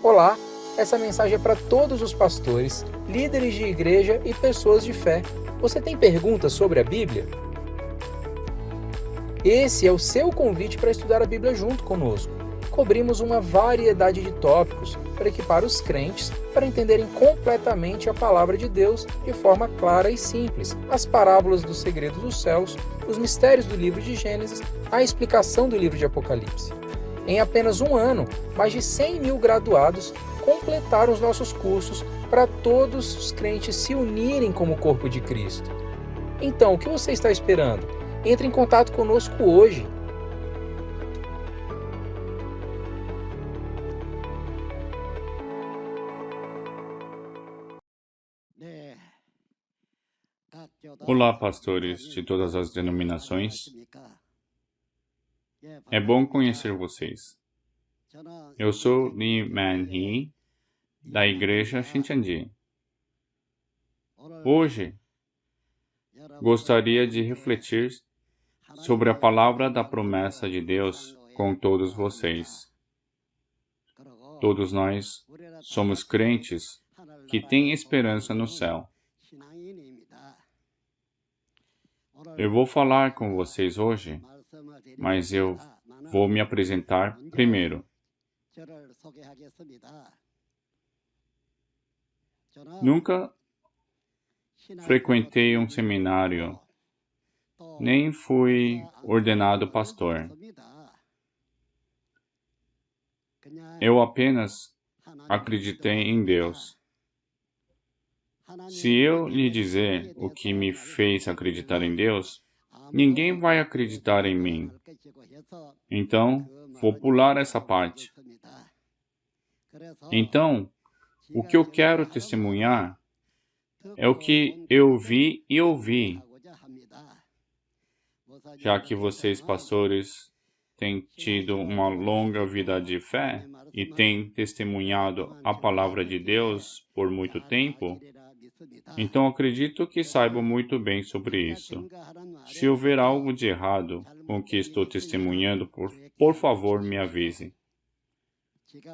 Olá, essa mensagem é para todos os pastores, líderes de igreja e pessoas de fé. Você tem perguntas sobre a Bíblia? Esse é o seu convite para estudar a Bíblia junto conosco. Cobrimos uma variedade de tópicos para equipar os crentes para entenderem completamente a palavra de Deus de forma clara e simples, as parábolas dos segredos dos céus, os mistérios do livro de Gênesis, a explicação do livro de Apocalipse. Em apenas um ano, mais de 100 mil graduados completaram os nossos cursos para todos os crentes se unirem como corpo de Cristo. Então, o que você está esperando? Entre em contato conosco hoje. Olá, pastores de todas as denominações. É bom conhecer vocês. Eu sou Lee Man-hee, da Igreja Shincheonji. Hoje, gostaria de refletir sobre a palavra da promessa de Deus com todos vocês. Todos nós somos crentes que têm esperança no céu. Eu vou falar com vocês hoje, mas eu vou me apresentar primeiro. Nunca frequentei um seminário, nem fui ordenado pastor. Eu apenas acreditei em Deus. Se eu lhe dizer o que me fez acreditar em Deus, ninguém vai acreditar em mim. Então, vou pular essa parte. Então, o que eu quero testemunhar é o que eu vi e ouvi. Já que vocês, pastores, têm tido uma longa vida de fé e têm testemunhado a palavra de Deus por muito tempo, então acredito que saibam muito bem sobre isso. Se houver algo de errado com o que estou testemunhando, por favor, me avise.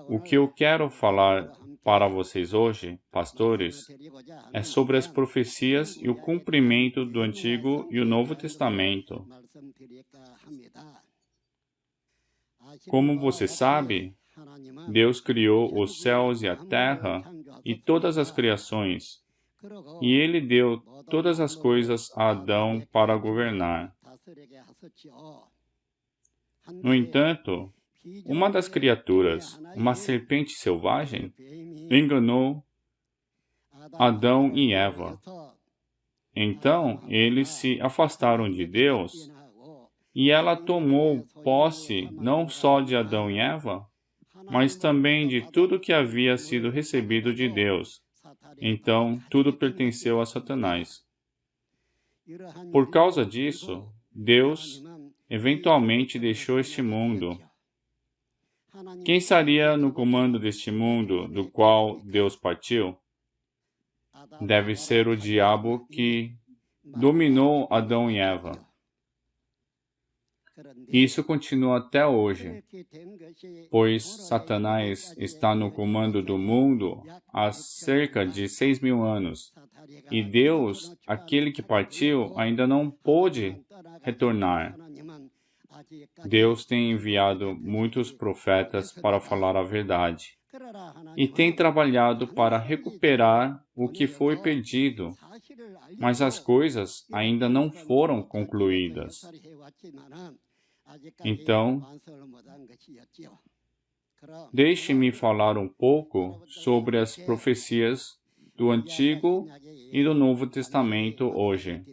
O que eu quero falar para vocês hoje, pastores, é sobre as profecias e o cumprimento do Antigo e o Novo Testamento. Como você sabe, Deus criou os céus e a terra e todas as criações, e Ele deu todas as coisas a Adão para governar. No entanto, uma das criaturas, uma serpente selvagem, enganou Adão e Eva. Então, eles se afastaram de Deus e ela tomou posse não só de Adão e Eva, mas também de tudo que havia sido recebido de Deus. Então, tudo pertenceu a Satanás. Por causa disso, Deus eventualmente deixou este mundo. Quem estaria no comando deste mundo do qual Deus partiu? Deve ser o diabo que dominou Adão e Eva. Isso continua até hoje, pois Satanás está no comando do mundo há cerca de 6.000 anos. E Deus, aquele que partiu, ainda não pôde retornar. Deus tem enviado muitos profetas para falar a verdade e tem trabalhado para recuperar o que foi perdido, mas as coisas ainda não foram concluídas. Então, deixe-me falar um pouco sobre as profecias do Antigo e do Novo Testamento hoje.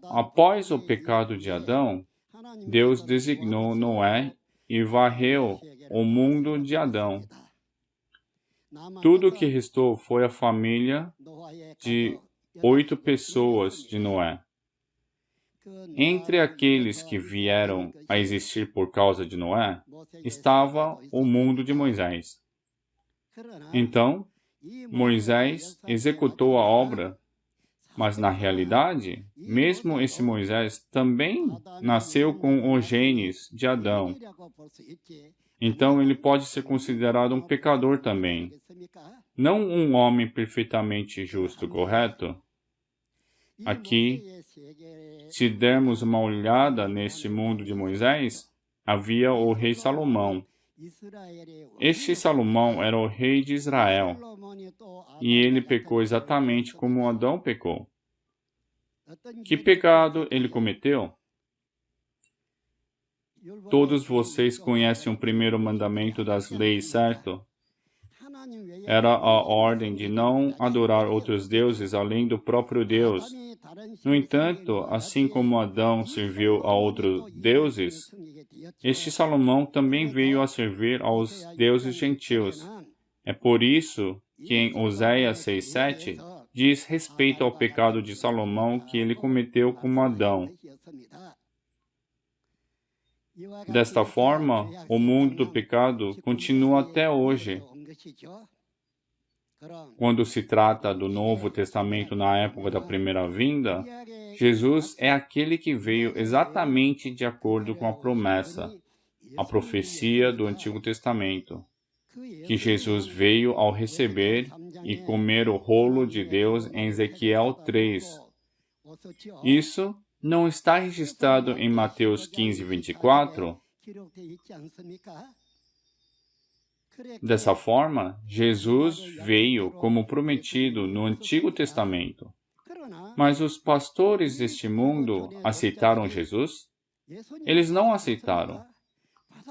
Após o pecado de Adão, Deus designou Noé e varreu o mundo de Adão. Tudo o que restou foi a família de 8 pessoas de Noé. Entre aqueles que vieram a existir por causa de Noé, estava o mundo de Moisés. Então, Moisés executou a obra, mas na realidade, mesmo esse Moisés também nasceu com os genes de Adão. então ele pode ser considerado um pecador também. Não um homem perfeitamente justo, correto? Aqui, se dermos uma olhada neste mundo de Moisés, havia o rei Salomão. Este Salomão era o rei de Israel, e ele pecou exatamente como Adão pecou. Que pecado ele cometeu? Todos vocês conhecem o primeiro mandamento das leis, certo? Era a ordem de não adorar outros deuses além do próprio Deus. No entanto, assim como Adão serviu a outros deuses, este Salomão também veio a servir aos deuses gentios. É por isso que em Oséias 6:7 diz respeito ao pecado de Salomão que ele cometeu como Adão. Desta forma, o mundo do pecado continua até hoje. Quando se trata do Novo Testamento na época da primeira vinda, Jesus é aquele que veio exatamente de acordo com a promessa, a profecia do Antigo Testamento, que Jesus veio ao receber e comer o rolo de Deus em Ezequiel 3. Isso não está registrado em Mateus 15:24? Dessa forma, Jesus veio como prometido no Antigo Testamento. Mas os pastores deste mundo aceitaram Jesus? Eles não aceitaram.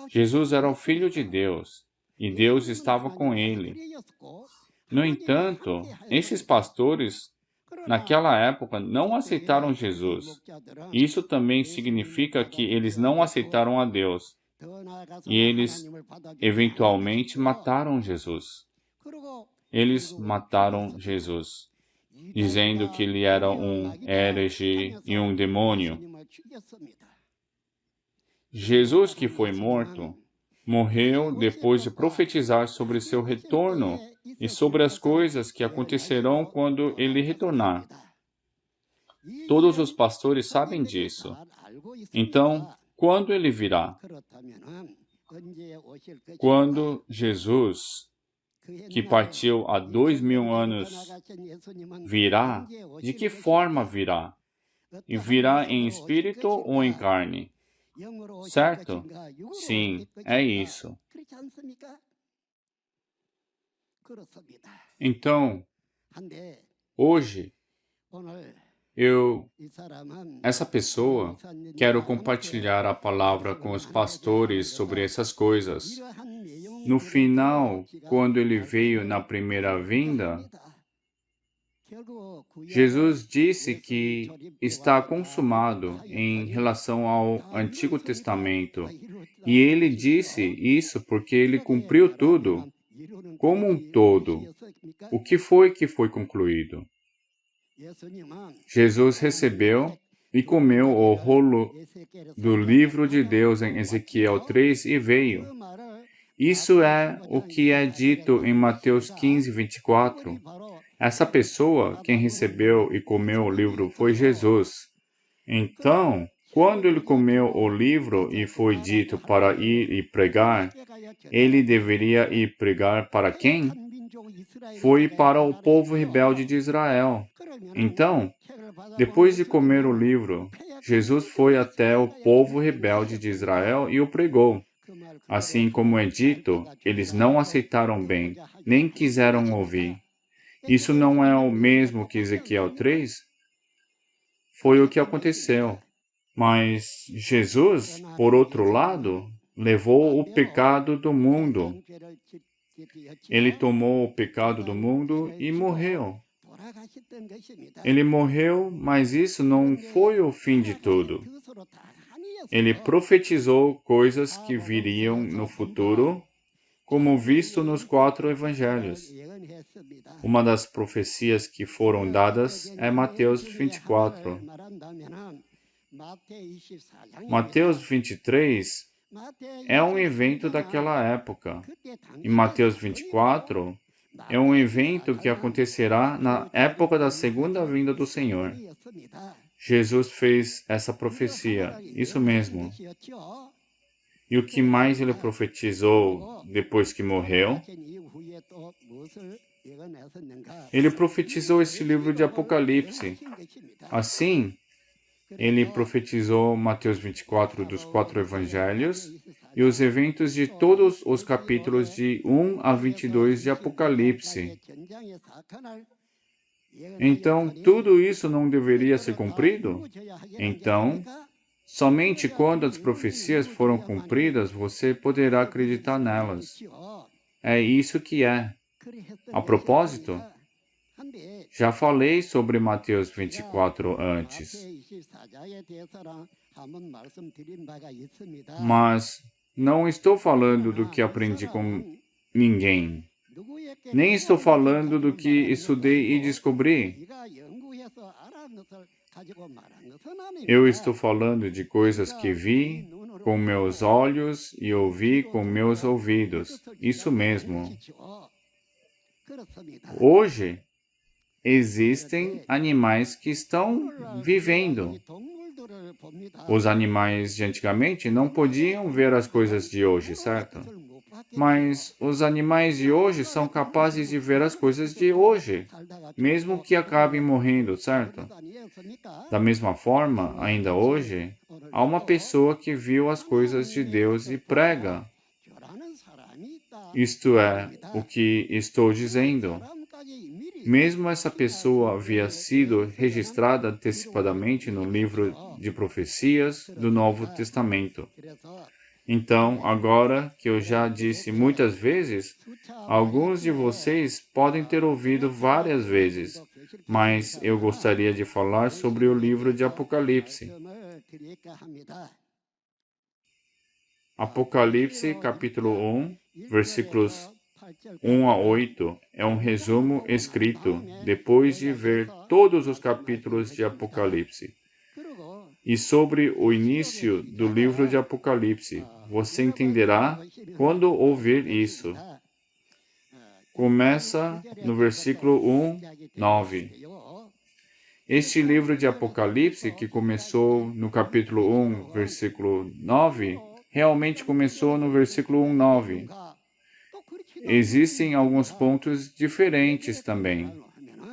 Jesus era o Filho de Deus, e Deus estava com ele. No entanto, esses pastores, naquela época, não aceitaram Jesus. Isso também significa que eles não aceitaram a Deus. E eles, eventualmente, mataram Jesus. Eles mataram Jesus, dizendo que ele era um herege e um demônio. Jesus, que foi morto, morreu depois de profetizar sobre seu retorno e sobre as coisas que acontecerão quando ele retornar. Todos os pastores sabem disso. Então, quando ele virá? Quando Jesus, que partiu há 2000 anos, virá, de que forma virá? E virá em espírito ou em carne? Certo? Sim, é isso. Então, hoje, essa pessoa, quero compartilhar a palavra com os pastores sobre essas coisas. No final, quando ele veio na primeira vinda, Jesus disse que está consumado em relação ao Antigo Testamento. E ele disse isso porque ele cumpriu tudo, como um todo. O que foi concluído? Jesus recebeu e comeu o rolo do livro de Deus em Ezequiel 3 e veio. Isso é o que é dito em Mateus 15:24. Essa pessoa, quem recebeu e comeu o livro, foi Jesus. Então, quando ele comeu o livro e foi dito para ir e pregar, ele deveria ir pregar para quem? Foi para o povo rebelde de Israel. Então, depois de comer o livro, Jesus foi até o povo rebelde de Israel e o pregou. Assim como é dito, eles não aceitaram bem, nem quiseram ouvir. Isso não é o mesmo que Ezequiel 3? Foi o que aconteceu. Mas Jesus, por outro lado, levou o pecado do mundo. Ele tomou o pecado do mundo e morreu. Ele morreu, mas isso não foi o fim de tudo. Ele profetizou coisas que viriam no futuro, como visto nos 4 evangelhos. Uma das profecias que foram dadas é Mateus 24. Mateus 23 é um evento daquela época. E Mateus 24 é um evento que acontecerá na época da segunda vinda do Senhor. Jesus fez essa profecia, isso mesmo. E o que mais ele profetizou depois que morreu? Ele profetizou esse livro de Apocalipse. Assim, ele profetizou Mateus 24 dos 4 evangelhos e os eventos de todos os capítulos de 1 a 22 de Apocalipse. Então, tudo isso não deveria ser cumprido? Então, somente quando as profecias foram cumpridas, você poderá acreditar nelas. É isso que é. A propósito, já falei sobre Mateus 24 antes, mas não estou falando do que aprendi com ninguém. Nem estou falando do que estudei e descobri. Eu estou falando de coisas que vi com meus olhos e ouvi com meus ouvidos. Isso mesmo. Hoje, existem animais que estão vivendo. Os animais de antigamente não podiam ver as coisas de hoje, certo? Mas os animais de hoje são capazes de ver as coisas de hoje, mesmo que acabem morrendo, certo? Da mesma forma, ainda hoje, há uma pessoa que viu as coisas de Deus e prega. Isto é o que estou dizendo. Mesmo essa pessoa havia sido registrada antecipadamente no livro de profecias do Novo Testamento. Então, agora que eu já disse muitas vezes, alguns de vocês podem ter ouvido várias vezes, mas eu gostaria de falar sobre o livro de Apocalipse. Apocalipse, capítulo 1, versículos 1 a 8, é um resumo escrito depois de ver todos os capítulos de Apocalipse. E sobre o início do livro de Apocalipse, você entenderá quando ouvir isso. Começa no versículo 1, 9. Este livro de Apocalipse, que começou no capítulo 1, versículo 9, realmente começou no versículo 1, 9. Existem alguns pontos diferentes também.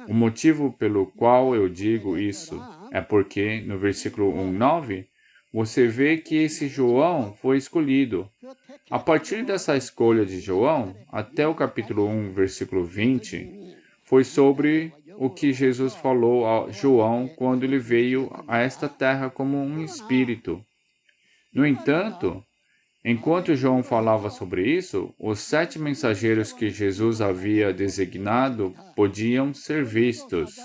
O motivo pelo qual eu digo isso é porque, no versículo 1:9, você vê que esse João foi escolhido. A partir dessa escolha de João, até o capítulo 1, versículo 20, foi sobre o que Jesus falou a João quando ele veio a esta terra como um espírito. No entanto, enquanto João falava sobre isso, os 7 mensageiros que Jesus havia designado podiam ser vistos.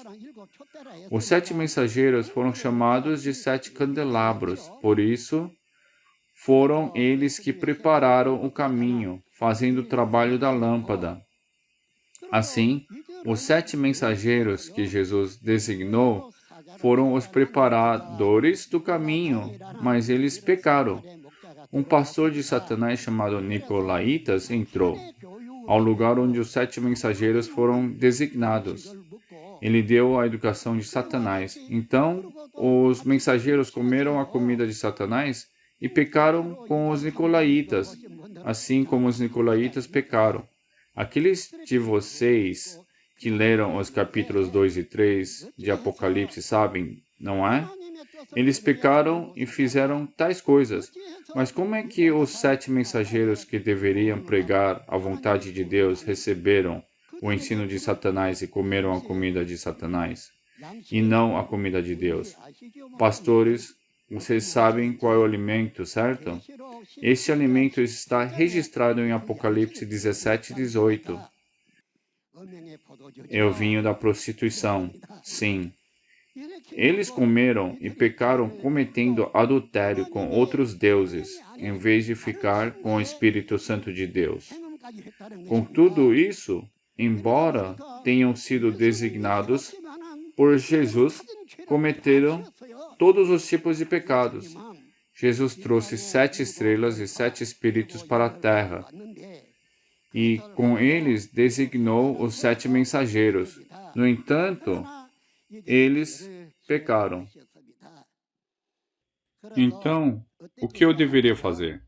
Os 7 mensageiros foram chamados de 7 candelabros, por isso, foram eles que prepararam o caminho, fazendo o trabalho da lâmpada. Assim, os 7 mensageiros que Jesus designou foram os preparadores do caminho, mas eles pecaram. Um pastor de Satanás chamado Nicolaitas entrou ao lugar onde os 7 mensageiros foram designados. Ele deu a educação de Satanás. Então, os mensageiros comeram a comida de Satanás e pecaram com os Nicolaitas, assim como os Nicolaitas pecaram. Aqueles de vocês que leram os capítulos 2 e 3 de Apocalipse sabem, não é? Eles pecaram e fizeram tais coisas. Mas como é que os 7 mensageiros que deveriam pregar a vontade de Deus receberam o ensino de Satanás e comeram a comida de Satanás, e não a comida de Deus? Pastores, vocês sabem qual é o alimento, certo? Este alimento está registrado em Apocalipse 17:18. É o vinho da prostituição. Sim. Eles comeram e pecaram cometendo adultério com outros deuses, em vez de ficar com o Espírito Santo de Deus. Com tudo isso, embora tenham sido designados por Jesus, cometeram todos os tipos de pecados. Jesus trouxe 7 estrelas e 7 espíritos para a terra, e com eles designou os 7 mensageiros. No entanto, eles pecaram. Então, o que eu deveria fazer?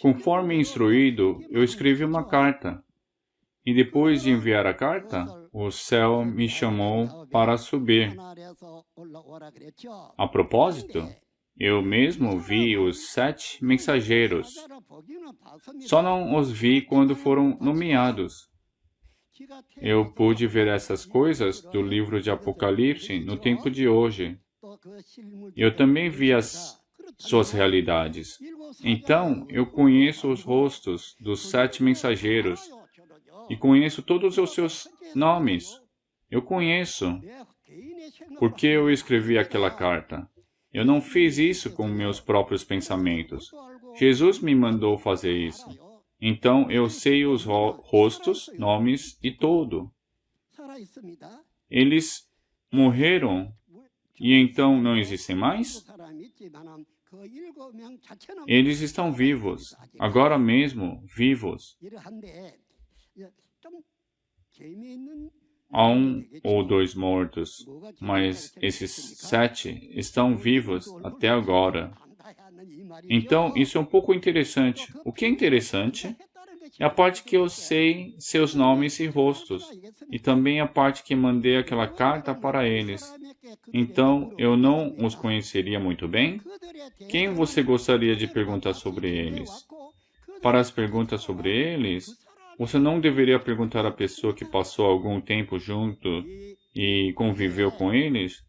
Conforme instruído, eu escrevi uma carta. E depois de enviar a carta, o céu me chamou para subir. A propósito, eu mesmo vi os 7 mensageiros. Só não os vi quando foram nomeados. Eu pude ver essas coisas do livro de Apocalipse no tempo de hoje. Eu também vi as suas realidades. Então, eu conheço os rostos dos 7 mensageiros e conheço todos os seus nomes. Eu conheço, porque eu escrevi aquela carta. Eu não fiz isso com meus próprios pensamentos. Jesus me mandou fazer isso. Então, eu sei os rostos, nomes e tudo. Eles morreram e então não existem mais? Eles estão vivos, agora mesmo vivos. Há 1 ou 2 mortos, mas esses 7 estão vivos até agora. Então, isso é um pouco interessante. O que é interessante é a parte que eu sei seus nomes e rostos, e também a parte que mandei aquela carta para eles. Então, eu não os conheceria muito bem? Quem você gostaria de perguntar sobre eles? Para as perguntas sobre eles, você não deveria perguntar à pessoa que passou algum tempo junto e conviveu com eles,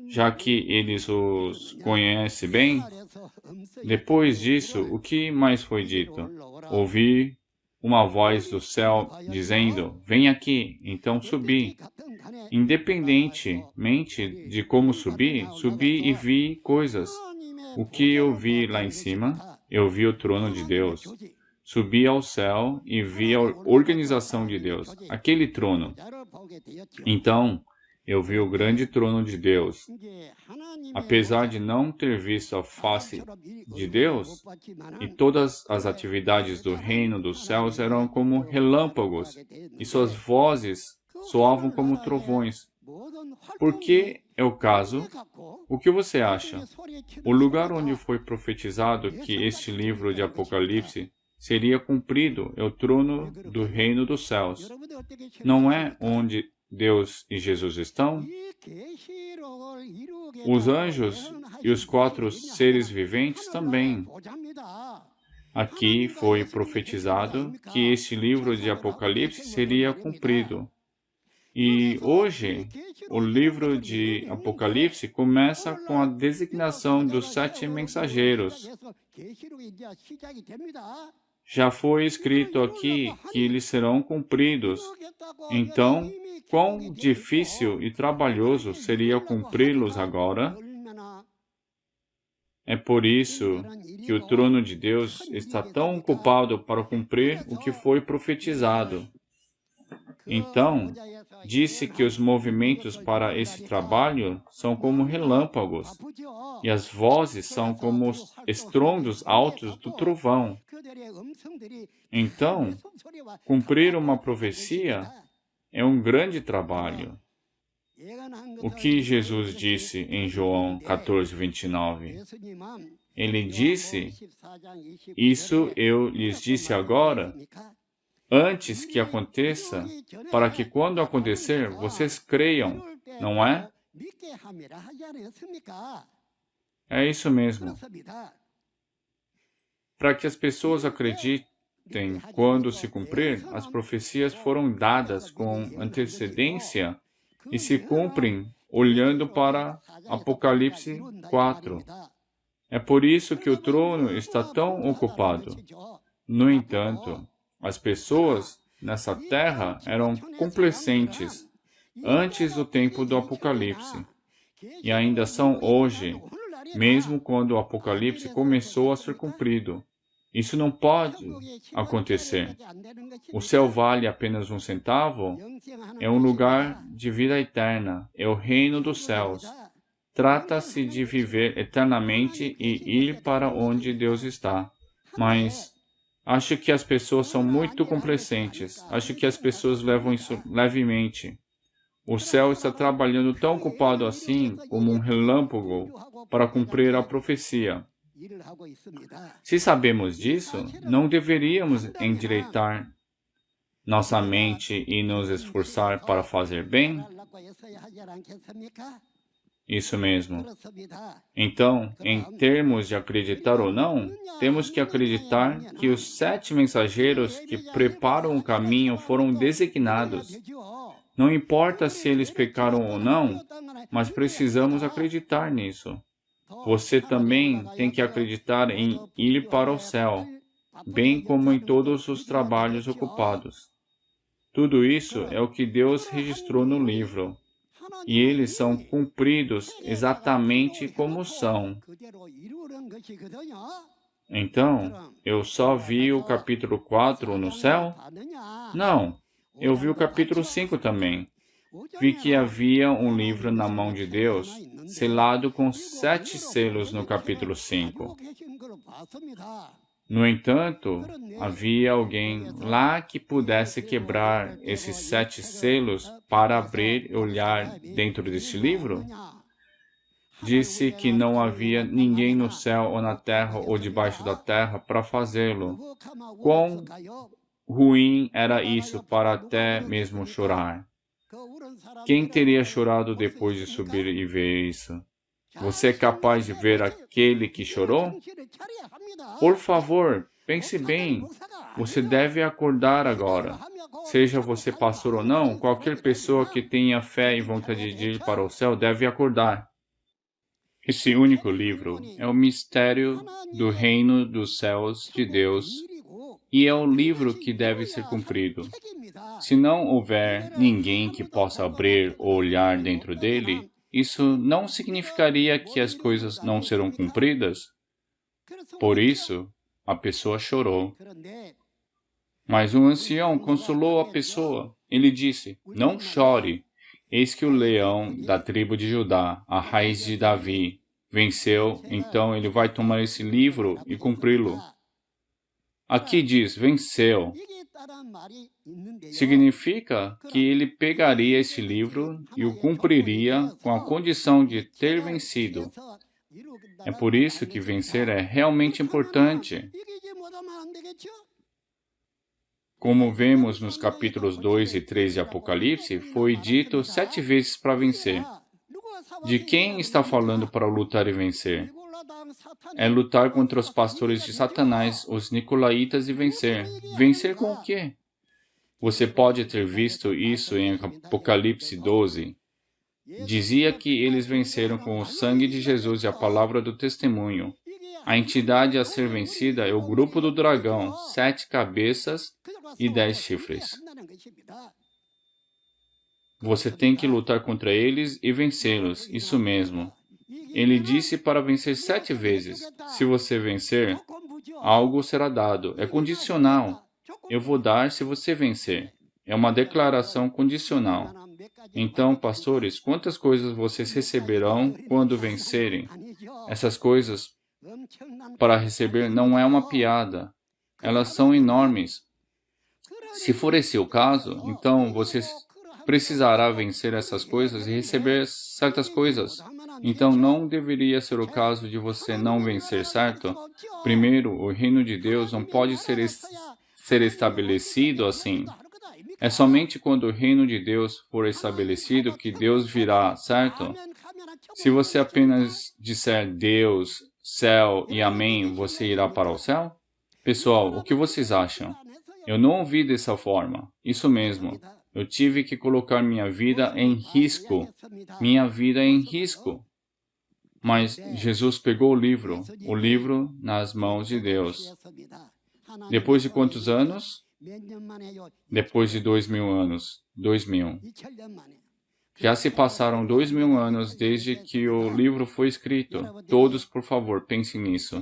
já que eles os conhecem bem? Depois disso, o que mais foi dito? Ouvi uma voz do céu dizendo, vem aqui, então subi. Independentemente de como subi e vi coisas. O que eu vi lá em cima? Eu vi o trono de Deus. Subi ao céu e vi a organização de Deus, aquele trono. Então, eu vi o grande trono de Deus. Apesar de não ter visto a face de Deus, e todas as atividades do reino dos céus eram como relâmpagos, e suas vozes soavam como trovões. Por que é o caso? O que você acha? O lugar onde foi profetizado que este livro de Apocalipse seria cumprido é o trono do reino dos céus. Não é onde Deus e Jesus estão? Os anjos e os 4 seres viventes também. Aqui foi profetizado que este livro de Apocalipse seria cumprido. E hoje, o livro de Apocalipse começa com a designação dos 7 mensageiros. Já foi escrito aqui que eles serão cumpridos. Então, quão difícil e trabalhoso seria cumpri-los agora? É por isso que o trono de Deus está tão ocupado para cumprir o que foi profetizado. Então, disse que os movimentos para esse trabalho são como relâmpagos, e as vozes são como os estrondos altos do trovão. Então, cumprir uma profecia é um grande trabalho. O que Jesus disse em João 14:29? Ele disse, isso eu lhes disse agora, antes que aconteça, para que quando acontecer, vocês creiam, não é? É isso mesmo. Para que as pessoas acreditem quando se cumprir, as profecias foram dadas com antecedência e se cumprem olhando para Apocalipse 4. É por isso que o trono está tão ocupado. No entanto, as pessoas nessa terra eram complacentes antes do tempo do Apocalipse e ainda são hoje, mesmo quando o Apocalipse começou a ser cumprido. Isso não pode acontecer. O céu vale apenas 1 centavo? É um lugar de vida eterna. É o reino dos céus. Trata-se de viver eternamente e ir para onde Deus está. Mas acho que as pessoas são muito complacentes. Acho que as pessoas levam isso levemente. O céu está trabalhando tão ocupado assim como um relâmpago para cumprir a profecia. Se sabemos disso, não deveríamos endireitar nossa mente e nos esforçar para fazer bem? Isso mesmo. Então, em termos de acreditar ou não, temos que acreditar que os 7 mensageiros que preparam o caminho foram designados. Não importa se eles pecaram ou não, mas precisamos acreditar nisso. Você também tem que acreditar em ir para o céu, bem como em todos os trabalhos ocupados. Tudo isso é o que Deus registrou no livro, e eles são cumpridos exatamente como são. Então, eu só vi o capítulo 4 no céu? Não, eu vi o capítulo 5 também. Vi que havia um livro na mão de Deus, selado com 7 selos no capítulo 5. No entanto, havia alguém lá que pudesse quebrar esses 7 selos para abrir e olhar dentro deste livro? Disse que não havia ninguém no céu ou na terra ou debaixo da terra para fazê-lo. Quão ruim era isso para até mesmo chorar. Quem teria chorado depois de subir e ver isso? Você é capaz de ver aquele que chorou? Por favor, pense bem. Você deve acordar agora. Seja você pastor ou não, qualquer pessoa que tenha fé e vontade de ir para o céu deve acordar. Esse único livro é o mistério do reino dos céus de Deus e é o livro que deve ser cumprido. Se não houver ninguém que possa abrir ou olhar dentro dele, isso não significaria que as coisas não serão cumpridas? Por isso, a pessoa chorou. Mas um ancião consolou a pessoa. Ele disse: "Não chore. Eis que o leão da tribo de Judá, a raiz de Davi, venceu, então ele vai tomar esse livro e cumpri-lo." Aqui diz, venceu. Significa que ele pegaria esse livro e o cumpriria com a condição de ter vencido. É por isso que vencer é realmente importante. Como vemos nos capítulos 2 e 3 de Apocalipse, foi dito 7 vezes para vencer. De quem está falando para lutar e vencer? É lutar contra os pastores de Satanás, os nicolaítas, e vencer. Vencer com o quê? Você pode ter visto isso em Apocalipse 12. Dizia que eles venceram com o sangue de Jesus e a palavra do testemunho. A entidade a ser vencida é o grupo do dragão, 7 cabeças e 10 chifres. Você tem que lutar contra eles e vencê-los, isso mesmo. Ele disse para vencer 7 vezes. Se você vencer, algo será dado. É condicional. Eu vou dar se você vencer. É uma declaração condicional. Então, pastores, quantas coisas vocês receberão quando vencerem? Essas coisas para receber não é uma piada. Elas são enormes. Se for esse o caso, então você precisará vencer essas coisas e receber certas coisas. Então não deveria ser o caso de você não vencer, certo? Primeiro, o reino de Deus não pode ser estabelecido assim. É somente quando o reino de Deus for estabelecido que Deus virá, certo? Se você apenas disser Deus, céu e amém, você irá para o céu? Pessoal, o que vocês acham? Eu não ouvi dessa forma. Isso mesmo. Eu tive que colocar minha vida em risco. Minha vida em risco. Mas Jesus pegou o livro nas mãos de Deus. Depois de quantos anos? Depois de 2000 anos. 2000. Já se passaram 2000 anos desde que o livro foi escrito. Todos, por favor, pensem nisso.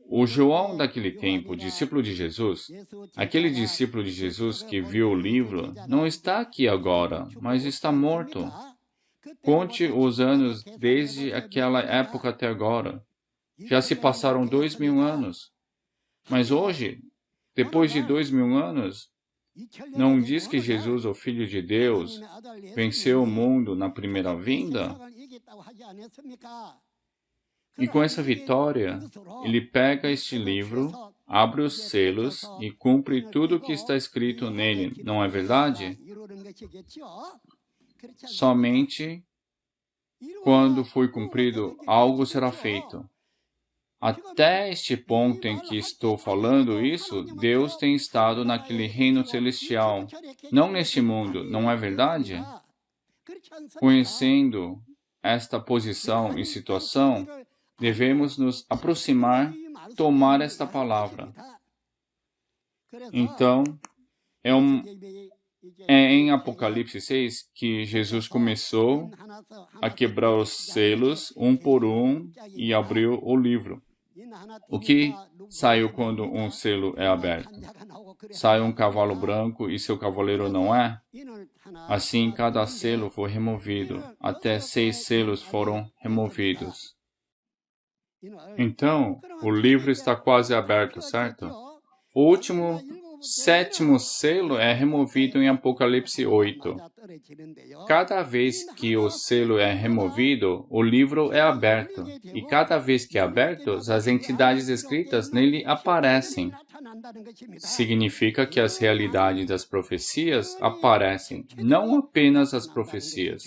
O João daquele tempo, discípulo de Jesus, aquele discípulo de Jesus que viu o livro, não está aqui agora, mas está morto. Conte os anos desde aquela época até agora. Já se passaram 2000 anos. Mas hoje, depois de 2000 anos, não diz que Jesus, o Filho de Deus, venceu o mundo na primeira vinda? E com essa vitória, ele pega este livro, abre os selos e cumpre tudo o que está escrito nele, não é verdade? Somente quando foi cumprido, algo será feito. Até este ponto em que estou falando isso, Deus tem estado naquele reino celestial, não neste mundo, não é verdade? Conhecendo esta posição e situação, devemos nos aproximar, tomar esta palavra. Então, é em Apocalipse 6 que Jesus começou a quebrar os selos, um por um, e abriu o livro. O que saiu quando um selo é aberto? Sai um cavalo branco e seu cavaleiro não é? Assim, cada selo foi removido. Até 6 selos foram removidos. Então, o livro está quase aberto, certo? O último, 7º selo é removido em Apocalipse 8. Cada vez que o selo é removido, o livro é aberto. E cada vez que é aberto, as entidades escritas nele aparecem. Significa que as realidades das profecias aparecem, não apenas as profecias.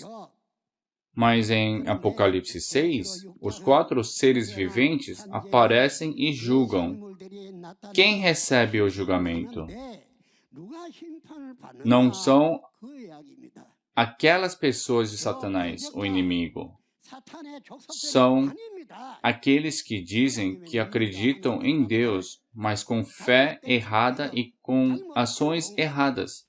Mas em Apocalipse 6, os 4 seres viventes aparecem e julgam. Quem recebe o julgamento? Não são aquelas pessoas de Satanás, o inimigo. São aqueles que dizem que acreditam em Deus, mas com fé errada e com ações erradas.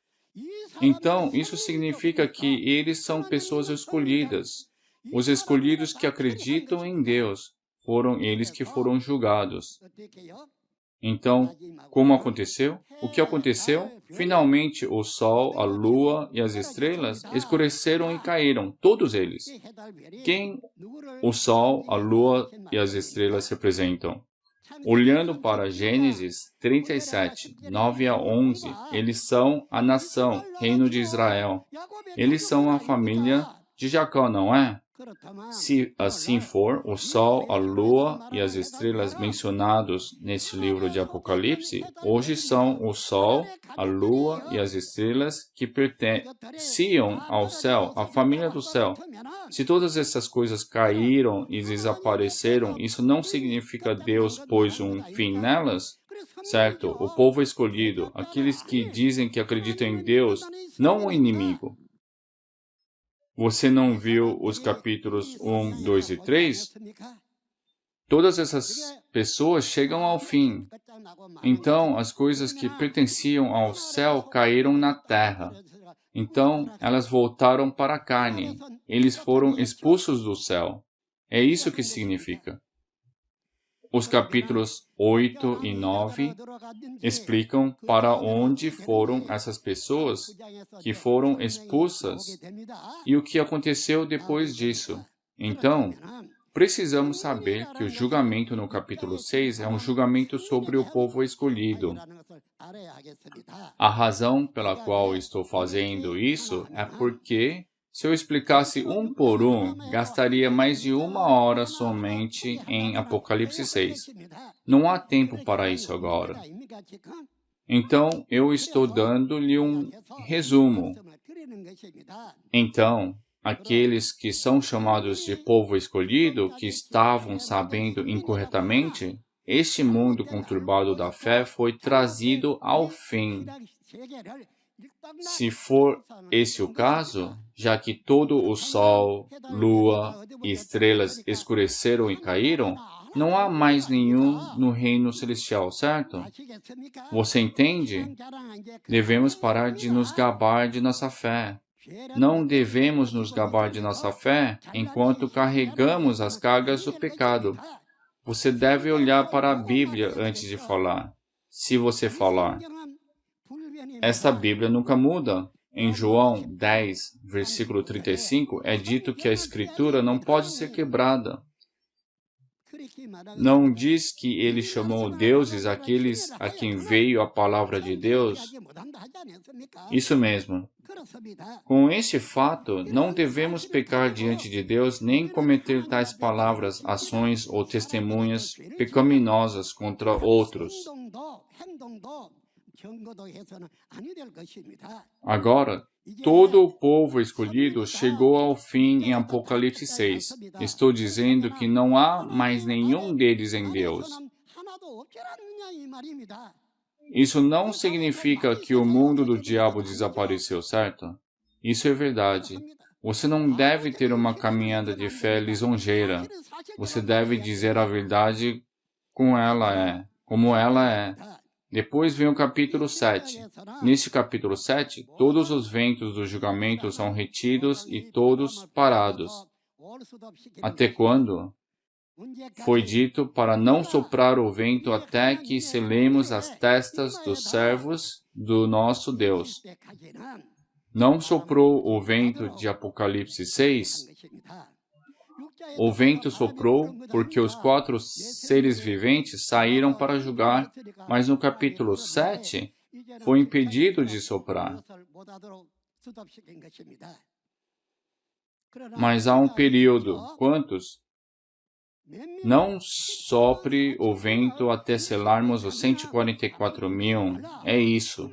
Então, isso significa que eles são pessoas escolhidas. Os escolhidos que acreditam em Deus foram eles que foram julgados. Então, como aconteceu? O que aconteceu? Finalmente, o sol, a lua e as estrelas escureceram e caíram, todos eles. Quem o sol, a lua e as estrelas representam? Olhando para Gênesis 37, 9 a 11, eles são a nação, reino de Israel. Eles são a família de Jacó, não é? Se assim for, o sol, a lua e as estrelas mencionados nesse livro de Apocalipse, hoje são o sol, a lua e as estrelas que pertenciam ao céu, à família do céu. Se todas essas coisas caíram e desapareceram, isso não significa Deus pôs um fim nelas, certo? O povo escolhido, aqueles que dizem que acreditam em Deus, não o inimigo. Você não viu os capítulos 1, 2 e 3? Todas essas pessoas chegam ao fim. Então, as coisas que pertenciam ao céu caíram na terra. Então, elas voltaram para a carne. Eles foram expulsos do céu. É isso que significa. Os capítulos 8 e 9 explicam para onde foram essas pessoas que foram expulsas e o que aconteceu depois disso. Então, precisamos saber que o julgamento no capítulo 6 é um julgamento sobre o povo escolhido. A razão pela qual estou fazendo isso é porque, se eu explicasse um por um, gastaria mais de 1 hora somente em Apocalipse 6. Não há tempo para isso agora. Então, eu estou dando-lhe um resumo. Então, aqueles que são chamados de povo escolhido, que estavam sabendo incorretamente, este mundo conturbado da fé foi trazido ao fim. Se for esse o caso, já que todo o sol, lua e estrelas escureceram e caíram, não há mais nenhum no reino celestial, certo? Você entende? Devemos parar de nos gabar de nossa fé. Não devemos nos gabar de nossa fé enquanto carregamos as cargas do pecado. Você deve olhar para a Bíblia antes de falar. Se você falar, esta Bíblia nunca muda. Em João 10, versículo 35, é dito que a Escritura não pode ser quebrada. Não diz que ele chamou deuses aqueles a quem veio a palavra de Deus? Isso mesmo. Com este fato, não devemos pecar diante de Deus nem cometer tais palavras, ações ou testemunhas pecaminosas contra outros. Agora, todo o povo escolhido chegou ao fim em Apocalipse 6. Estou dizendo que não há mais nenhum deles em Deus. Isso não significa que o mundo do diabo desapareceu, certo? Isso é verdade. Você não deve ter uma caminhada de fé lisonjeira. Você deve dizer a verdade como ela é. Depois vem o capítulo 7. Neste capítulo 7, todos os ventos do julgamento são retidos e todos parados. Até quando? Foi dito para não soprar o vento até que selemos as testas dos servos do nosso Deus. Não soprou o vento de Apocalipse 6? O vento soprou porque os 4 seres viventes saíram para julgar, mas no capítulo 7 foi impedido de soprar. Mas há um período, quantos? Não sopre o vento até selarmos os 144.000. É isso.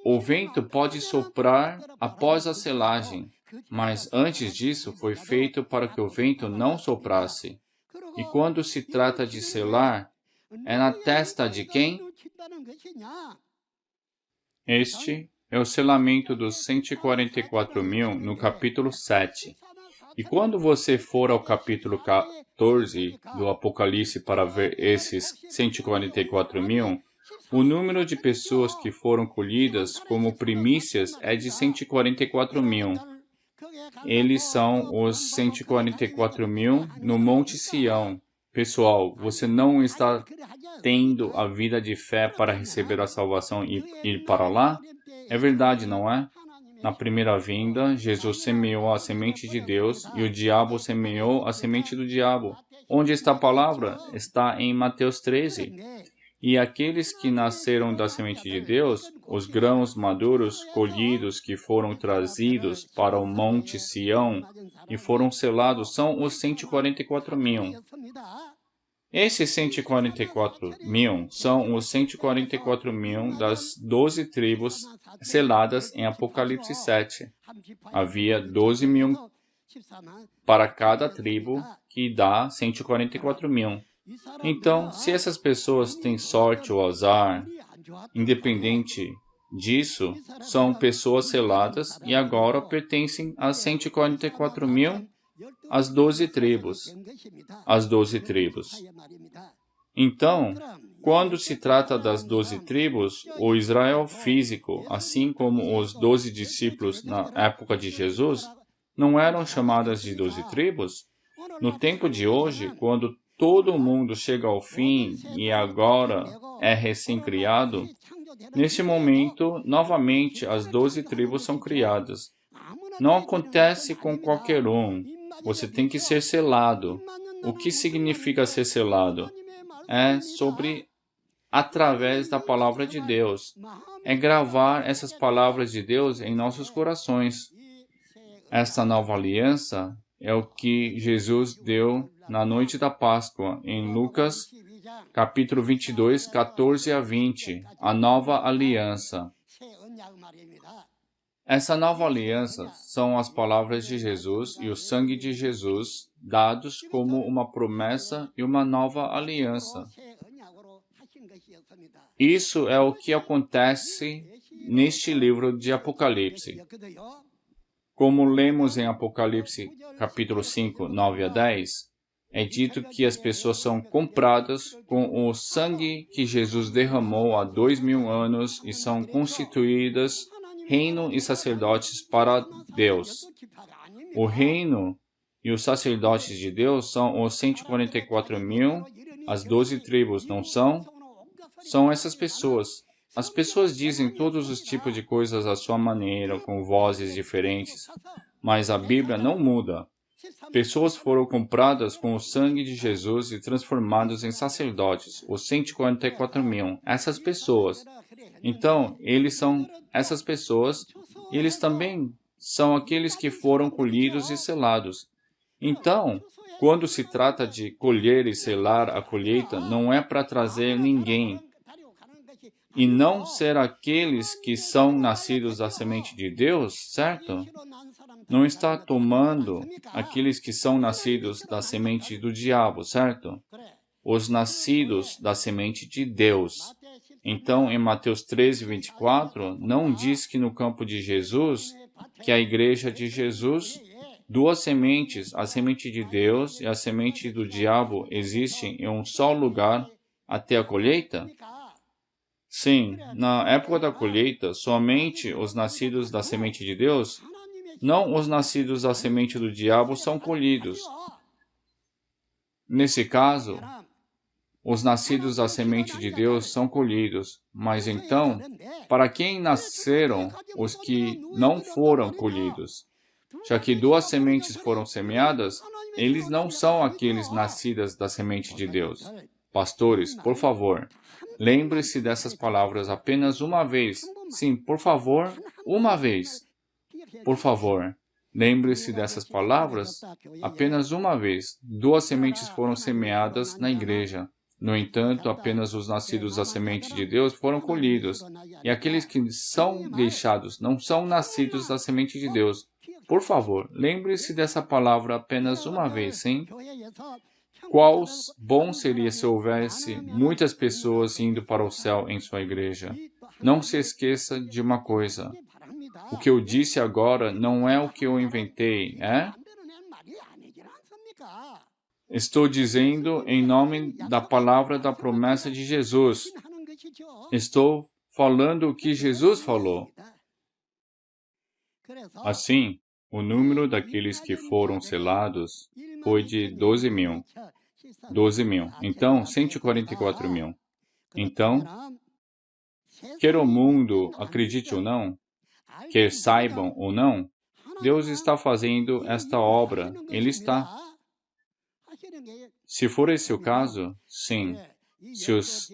O vento pode soprar após a selagem, mas antes disso foi feito para que o vento não soprasse. E quando se trata de selar, é na testa de quem? Este é o selamento dos 144.000 no capítulo 7. E quando você for ao capítulo 14 do Apocalipse para ver esses 144.000, o número de pessoas que foram colhidas como primícias é de 144.000. Eles são os 144.000 no Monte Sião. Pessoal, você não está tendo a vida de fé para receber a salvação e ir para lá? É verdade, não é? Na primeira vinda, Jesus semeou a semente de Deus e o diabo semeou a semente do diabo. Onde está a palavra? Está em Mateus 13. E aqueles que nasceram da semente de Deus, os grãos maduros colhidos que foram trazidos para o Monte Sião e foram selados, são os 144.000. Esses 144.000 são os 144.000 das 12 tribos seladas em Apocalipse 7. Havia 12.000 para cada tribo, que dá 144.000. Então, se essas pessoas têm sorte ou azar, independente disso, são pessoas seladas e agora pertencem a 144.000, as 12 tribos. As 12 tribos. Então, quando se trata das 12 tribos, o Israel físico, assim como os 12 discípulos na época de Jesus, não eram chamadas de 12 tribos? No tempo de hoje, quando todo mundo chega ao fim e agora é recém-criado, nesse momento, novamente, as 12 tribos são criadas. Não acontece com qualquer um. Você tem que ser selado. O que significa ser selado? É através da palavra de Deus. É gravar essas palavras de Deus em nossos corações. Esta nova aliança é o que Jesus deu na noite da Páscoa, em Lucas, capítulo 22, 14 a 20, a nova aliança. Essa nova aliança são as palavras de Jesus e o sangue de Jesus, dados como uma promessa e uma nova aliança. Isso é o que acontece neste livro de Apocalipse. Como lemos em Apocalipse, capítulo 5, 9 a 10, é dito que as pessoas são compradas com o sangue que Jesus derramou há 2.000 anos e são constituídas reino e sacerdotes para Deus. O reino e os sacerdotes de Deus são os 144.000, as 12 tribos, não são? São essas pessoas. As pessoas dizem todos os tipos de coisas à sua maneira, com vozes diferentes, mas a Bíblia não muda. Pessoas foram compradas com o sangue de Jesus e transformadas em sacerdotes, os 144 mil. Essas pessoas. Então, essas pessoas, eles também são aqueles que foram colhidos e selados. Então, quando se trata de colher e selar a colheita, não é para trazer ninguém e não ser aqueles que são nascidos da semente de Deus, certo? Não está tomando aqueles que são nascidos da semente do diabo, certo? Os nascidos da semente de Deus. Então, em Mateus 13, 24, não diz que no campo de Jesus, que a igreja de Jesus, duas sementes, a semente de Deus e a semente do diabo, existem em um só lugar até a colheita? Sim, na época da colheita, somente os nascidos da semente de Deus, não os nascidos da semente do diabo, são colhidos. Nesse caso, os nascidos da semente de Deus são colhidos. Mas então, para quem nasceram os que não foram colhidos? Já que duas sementes foram semeadas, eles não são aqueles nascidos da semente de Deus. Pastores, por favor, lembre-se dessas palavras apenas uma vez. Sim, por favor, uma vez. Por favor, lembre-se dessas palavras apenas uma vez. Duas sementes foram semeadas na igreja. No entanto, apenas os nascidos da semente de Deus foram colhidos. E aqueles que são deixados não são nascidos da semente de Deus. Por favor, lembre-se dessa palavra apenas uma vez, sim? Quão bom seria se houvesse muitas pessoas indo para o céu em sua igreja. Não se esqueça de uma coisa. O que eu disse agora não é o que eu inventei, é? Estou dizendo em nome da palavra da promessa de Jesus. Estou falando o que Jesus falou. Assim, o número daqueles que foram selados foi de 12 mil. 12 mil. Então, 144 mil. Então, quer o mundo acredite ou não, quer saibam ou não, Deus está fazendo esta obra. Ele está. Se for esse o caso, sim. Se os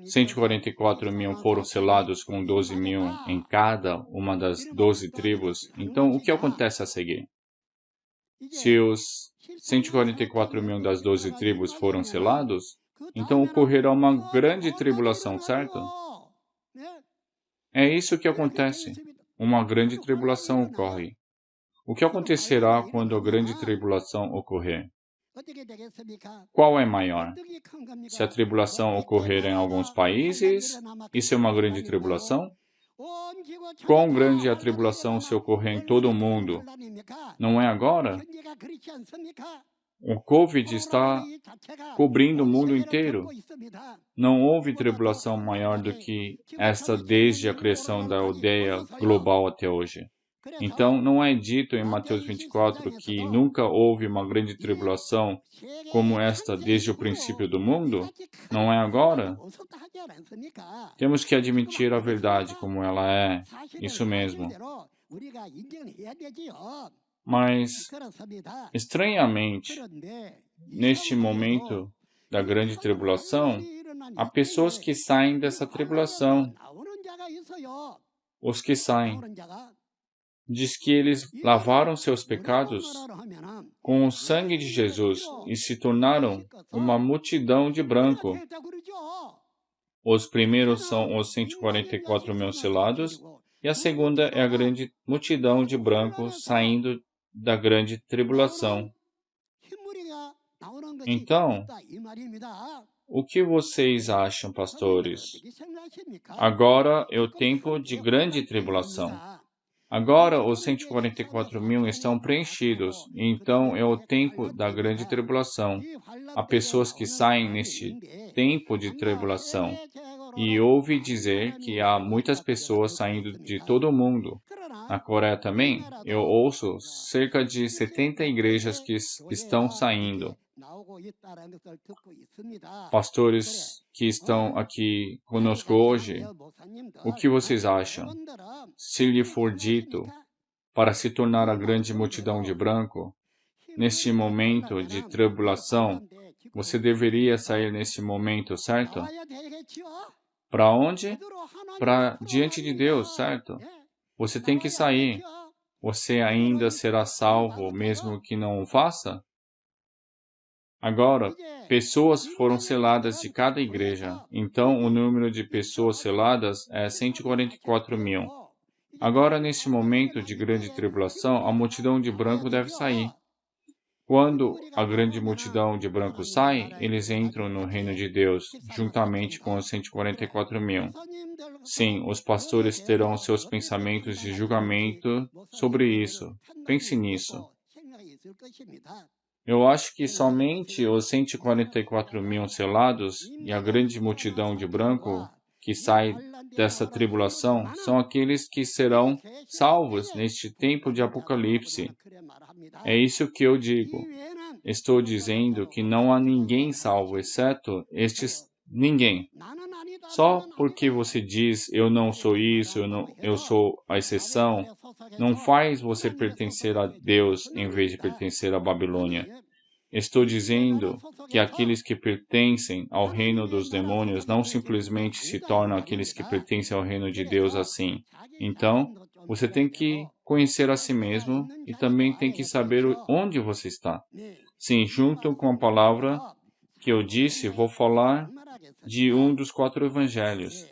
144 mil foram selados com 12 mil em cada uma das 12 tribos, então o que acontece a seguir? Se os 144 mil das 12 tribos foram selados, então ocorrerá uma grande tribulação, certo? É isso que acontece. Uma grande tribulação ocorre. O que acontecerá quando a grande tribulação ocorrer? Qual é maior? Se a tribulação ocorrer em alguns países, isso é uma grande tribulação? Quão grande é a tribulação se ocorrer em todo o mundo? Não é agora? O Covid está cobrindo o mundo inteiro. Não houve tribulação maior do que esta desde a criação da aldeia global até hoje. Então, não é dito em Mateus 24 que nunca houve uma grande tribulação como esta desde o princípio do mundo? Não é agora? Temos que admitir a verdade como ela é. Isso mesmo. Mas, estranhamente, neste momento da grande tribulação, há pessoas que saem dessa tribulação. Os que saem. Diz que eles lavaram seus pecados com o sangue de Jesus e se tornaram uma multidão de branco. Os primeiros são os 144 mil selados e a segunda é a grande multidão de brancos saindo da grande tribulação. Então, o que vocês acham, pastores? Agora é o tempo de grande tribulação. Agora os 144 mil estão preenchidos, e então é o tempo da grande tribulação. Há pessoas que saem neste tempo de tribulação. E ouvi dizer que há muitas pessoas saindo de todo o mundo. Na Coreia também, eu ouço cerca de 70 igrejas que estão saindo. Pastores que estão aqui conosco hoje, o que vocês acham? Se lhe for dito para se tornar a grande multidão de branco, neste momento de tribulação, você deveria sair neste momento, certo? Para onde? Para diante de Deus, certo? Você tem que sair. Você ainda será salvo, mesmo que não o faça? Agora, pessoas foram seladas de cada igreja. Então, o número de pessoas seladas é 144 mil. Agora, neste momento de grande tribulação, a multidão de branco deve sair. Quando a grande multidão de branco sai, eles entram no reino de Deus, juntamente com os 144 mil. Sim, os pastores terão seus pensamentos de julgamento sobre isso. Pense nisso. Eu acho que somente os 144 mil selados e a grande multidão de branco que sai dessa tribulação são aqueles que serão salvos neste tempo de Apocalipse. É isso que eu digo. Estou dizendo que não há ninguém salvo, exceto estes ninguém. Só porque você diz, eu não sou isso, eu sou a exceção, não faz você pertencer a Deus em vez de pertencer à Babilônia. Estou dizendo que aqueles que pertencem ao reino dos demônios não simplesmente se tornam aqueles que pertencem ao reino de Deus assim. Então, você tem que conhecer a si mesmo e também tem que saber onde você está. Sim, junto com a palavra que eu disse, vou falar de um dos 4 evangelhos.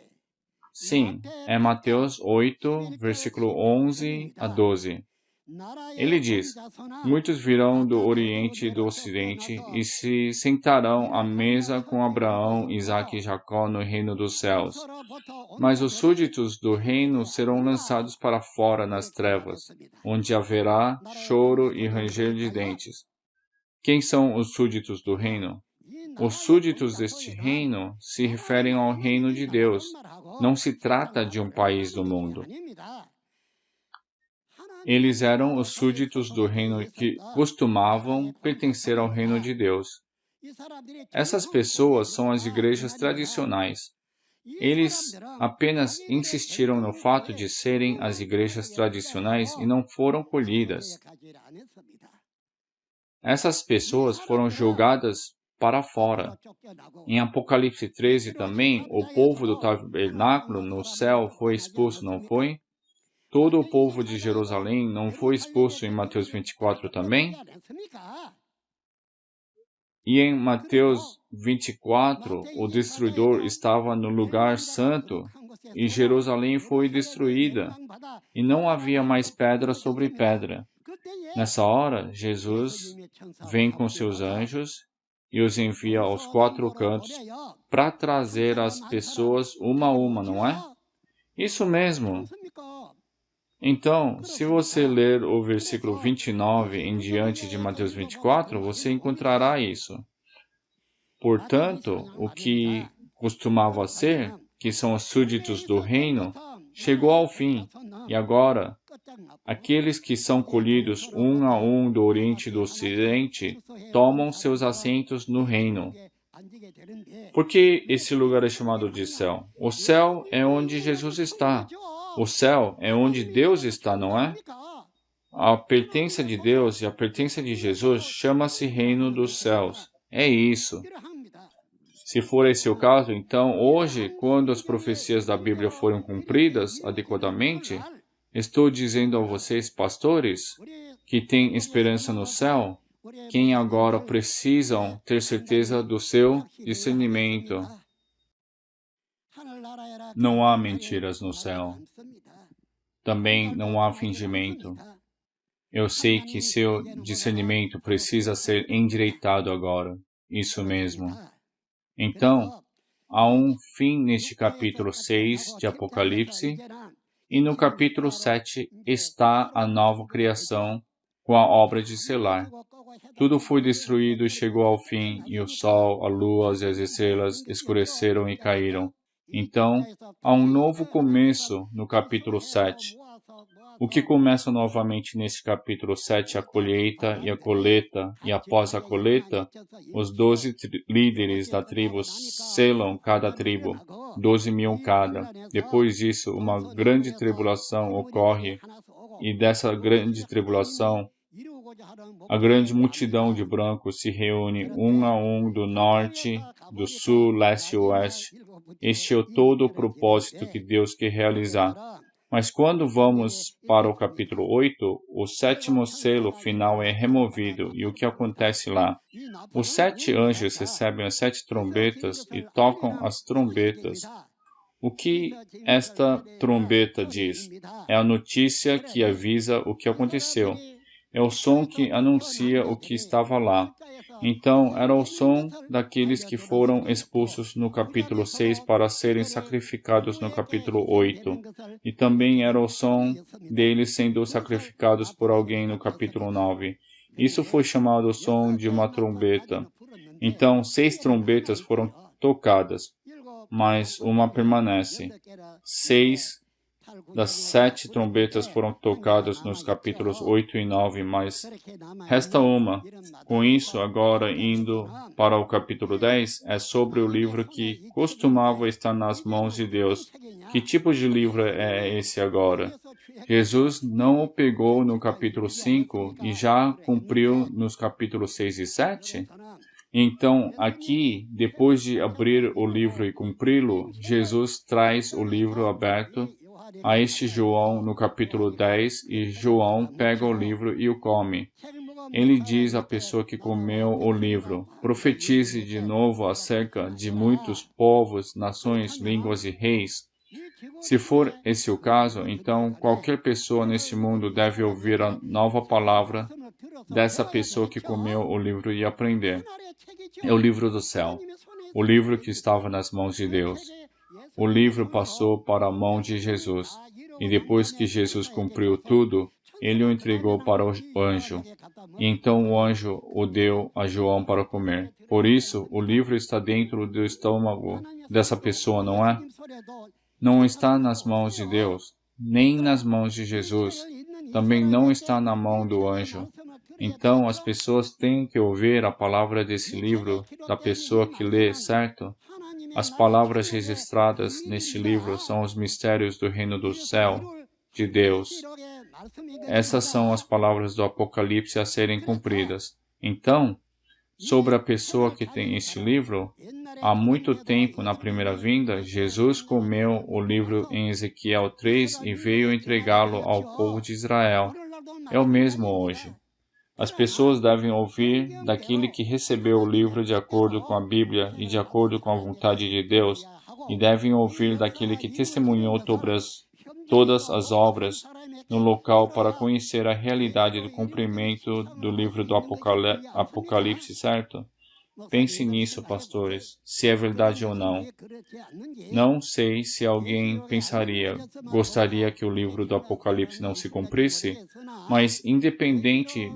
Sim, é Mateus 8, versículo 11 a 12. Ele diz, muitos virão do Oriente e do Ocidente e se sentarão à mesa com Abraão, Isaque e Jacó no reino dos céus. Mas os súditos do reino serão lançados para fora nas trevas, onde haverá choro e ranger de dentes. Quem são os súditos do reino? Os súditos deste reino se referem ao reino de Deus. Não se trata de um país do mundo. Eles eram os súditos do reino que costumavam pertencer ao reino de Deus. Essas pessoas são as igrejas tradicionais. Eles apenas insistiram no fato de serem as igrejas tradicionais e não foram colhidas. Essas pessoas foram julgadas para fora. Em Apocalipse 13 também, o povo do tabernáculo no céu foi expulso, não foi? Todo o povo de Jerusalém não foi expulso em Mateus 24 também? E em Mateus 24, o destruidor estava no lugar santo e Jerusalém foi destruída e não havia mais pedra sobre pedra. Nessa hora, Jesus vem com seus anjos e os envia aos 4 cantos para trazer as pessoas uma a uma, não é? Isso mesmo. Então, se você ler o versículo 29 em diante de Mateus 24, você encontrará isso. Portanto, o que costumava ser, que são os súditos do reino, chegou ao fim, e agora, aqueles que são colhidos um a um do Oriente e do Ocidente tomam seus assentos no reino. Por que esse lugar é chamado de céu? O céu é onde Jesus está. O céu é onde Deus está, não é? A pertença de Deus e a pertença de Jesus chama-se reino dos céus. É isso. Se for esse o caso, então, hoje, quando as profecias da Bíblia foram cumpridas adequadamente, estou dizendo a vocês, pastores, que têm esperança no céu, quem agora precisam ter certeza do seu discernimento. Não há mentiras no céu. Também não há fingimento. Eu sei que seu discernimento precisa ser endireitado agora. Isso mesmo. Então, há um fim neste capítulo 6 de Apocalipse, e no capítulo 7 está a nova criação com a obra de selar. Tudo foi destruído e chegou ao fim, e o sol, a lua e as estrelas escureceram e caíram. Então, há um novo começo no capítulo 7. O que começa novamente nesse capítulo 7, a colheita e a coleta, e após a coleta, os 12 líderes da tribo selam cada tribo, 12 mil cada. Depois disso, uma grande tribulação ocorre, e dessa grande tribulação, A grande multidão de brancos se reúne um a um do norte, do sul, leste e oeste. Este é todo o propósito que Deus quer realizar. Mas quando vamos para o capítulo 8, o sétimo selo final é removido. E o que acontece lá? Os 7 anjos recebem as 7 trombetas e tocam as trombetas. O que esta trombeta diz? É a notícia que avisa o que aconteceu. É o som que anuncia o que estava lá. Então, era o som daqueles que foram expulsos no capítulo 6 para serem sacrificados no capítulo 8. E também era o som deles sendo sacrificados por alguém no capítulo 9. Isso foi chamado o som de uma trombeta. Então, 6 trombetas foram tocadas, mas uma permanece. 6 das 7 trombetas foram tocadas nos capítulos 8 e 9, mas resta uma. Com isso, agora indo para o capítulo 10, é sobre o livro que costumava estar nas mãos de Deus. Que tipo de livro é esse agora? Jesus não o pegou no capítulo 5 e já cumpriu nos capítulos 6 e 7? Então, aqui, depois de abrir o livro e cumpri-lo, Jesus traz o livro aberto a este João no capítulo 10 e João pega o livro e o come. Ele diz à pessoa que comeu o livro: profetize de novo acerca de muitos povos, nações, línguas e reis. Se for esse o caso, então qualquer pessoa neste mundo deve ouvir a nova palavra dessa pessoa que comeu o livro e aprender. É o livro do céu, o livro que estava nas mãos de Deus. O livro passou para a mão de Jesus, e depois que Jesus cumpriu tudo, ele o entregou para o anjo. E então o anjo o deu a João para comer. Por isso, o livro está dentro do estômago dessa pessoa, não é? Não está nas mãos de Deus, nem nas mãos de Jesus. Também não está na mão do anjo. Então, as pessoas têm que ouvir a palavra desse livro da pessoa que lê, certo? As palavras registradas neste livro são os mistérios do reino do céu, de Deus. Essas são as palavras do Apocalipse a serem cumpridas. Então, sobre a pessoa que tem este livro, há muito tempo, na primeira vinda, Jesus comeu o livro em Ezequiel 3 e veio entregá-lo ao povo de Israel. É o mesmo hoje. As pessoas devem ouvir daquele que recebeu o livro de acordo com a Bíblia e de acordo com a vontade de Deus, e devem ouvir daquele que testemunhou todas as obras no local para conhecer a realidade do cumprimento do livro do Apocalipse, certo? Pense nisso, pastores, se é verdade ou não. Não sei se alguém gostaria que o livro do Apocalipse não se cumprisse, mas independente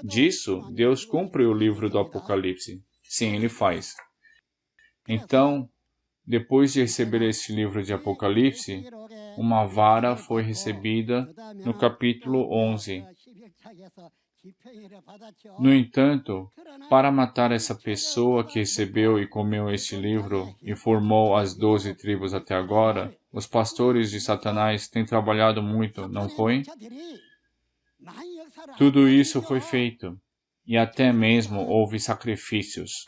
disso, Deus cumpre o livro do Apocalipse. Sim, Ele faz. Então, depois de receber este livro de Apocalipse, uma vara foi recebida no capítulo 11. No entanto, para matar essa pessoa que recebeu e comeu este livro e formou as 12 tribos até agora, os pastores de Satanás têm trabalhado muito, não foi? Tudo isso foi feito, e até mesmo houve sacrifícios.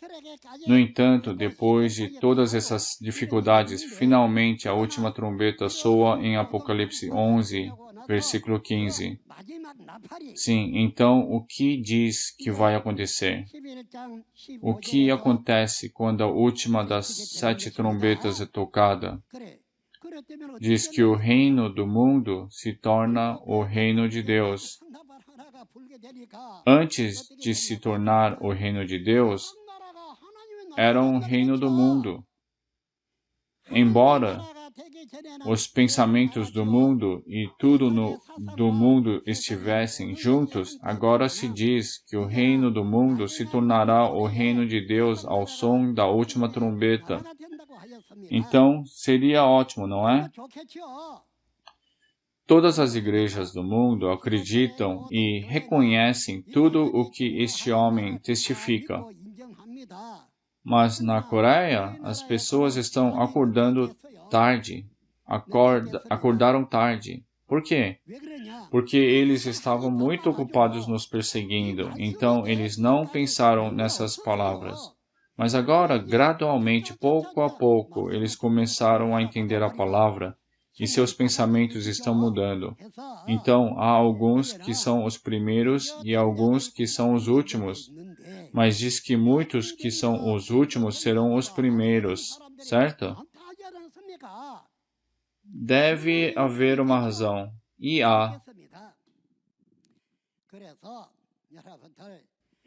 No entanto, depois de todas essas dificuldades, finalmente a última trombeta soa em Apocalipse 11, versículo 15. Sim, então o que diz que vai acontecer? O que acontece quando a última das 7 trombetas é tocada? Diz que o reino do mundo se torna o reino de Deus. Antes de se tornar o reino de Deus, era um reino do mundo. Embora os pensamentos do mundo e tudo do mundo estivessem juntos, agora se diz que o reino do mundo se tornará o reino de Deus ao som da última trombeta. Então, seria ótimo, não é? Todas as igrejas do mundo acreditam e reconhecem tudo o que este homem testifica. Mas na Coreia, as pessoas estão acordando tarde. Acordaram tarde, Por quê? Porque eles estavam muito ocupados nos perseguindo, então eles não pensaram nessas palavras. Mas agora, gradualmente, pouco a pouco, eles começaram a entender a palavra e seus pensamentos estão mudando. Então, há alguns que são os primeiros e alguns que são os últimos. Mas diz que muitos que são os últimos serão os primeiros, certo? Deve haver uma razão. E há.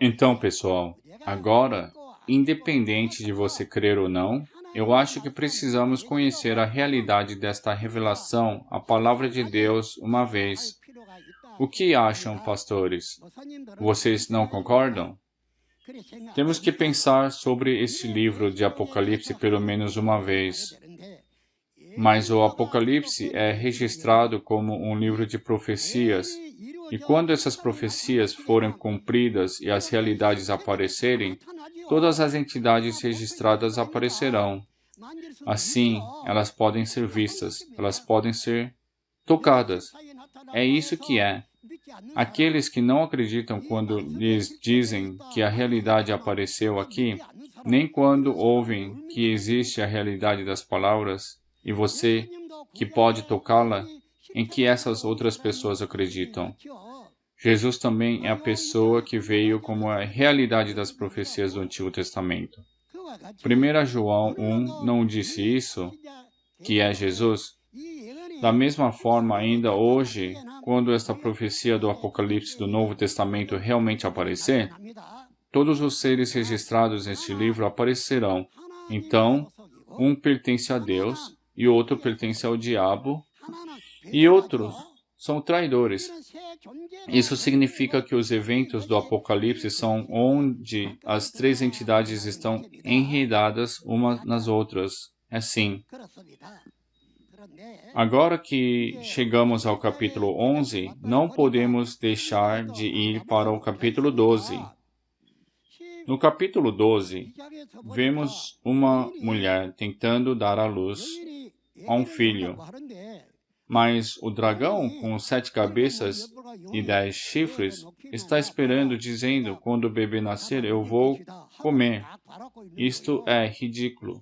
Então, pessoal, agora, independente de você crer ou não, eu acho que precisamos conhecer a realidade desta revelação, a palavra de Deus, uma vez. O que acham, pastores? Vocês não concordam? Temos que pensar sobre esse livro de Apocalipse pelo menos uma vez. Mas o Apocalipse é registrado como um livro de profecias, e quando essas profecias forem cumpridas e as realidades aparecerem, todas as entidades registradas aparecerão. Assim, elas podem ser vistas, elas podem ser tocadas. É isso que é. Aqueles que não acreditam quando lhes dizem que a realidade apareceu aqui, nem quando ouvem que existe a realidade das palavras, e você, que pode tocá-la, em que essas outras pessoas acreditam. Jesus também é a pessoa que veio como a realidade das profecias do Antigo Testamento. 1 João 1 não disse isso, que é Jesus? Da mesma forma, ainda hoje, quando esta profecia do Apocalipse do Novo Testamento realmente aparecer, todos os seres registrados neste livro aparecerão. Então, um pertence a Deus, e outro pertence ao diabo, e outros são traidores. Isso significa que os eventos do Apocalipse são onde as três entidades estão enredadas umas nas outras. É sim. Agora que chegamos ao capítulo 11, não podemos deixar de ir para o capítulo 12. No capítulo 12, vemos uma mulher tentando dar à luz a um filho. Mas o dragão, com 7 cabeças e 10 chifres, está esperando, dizendo, quando o bebê nascer, eu vou comer. Isto é ridículo.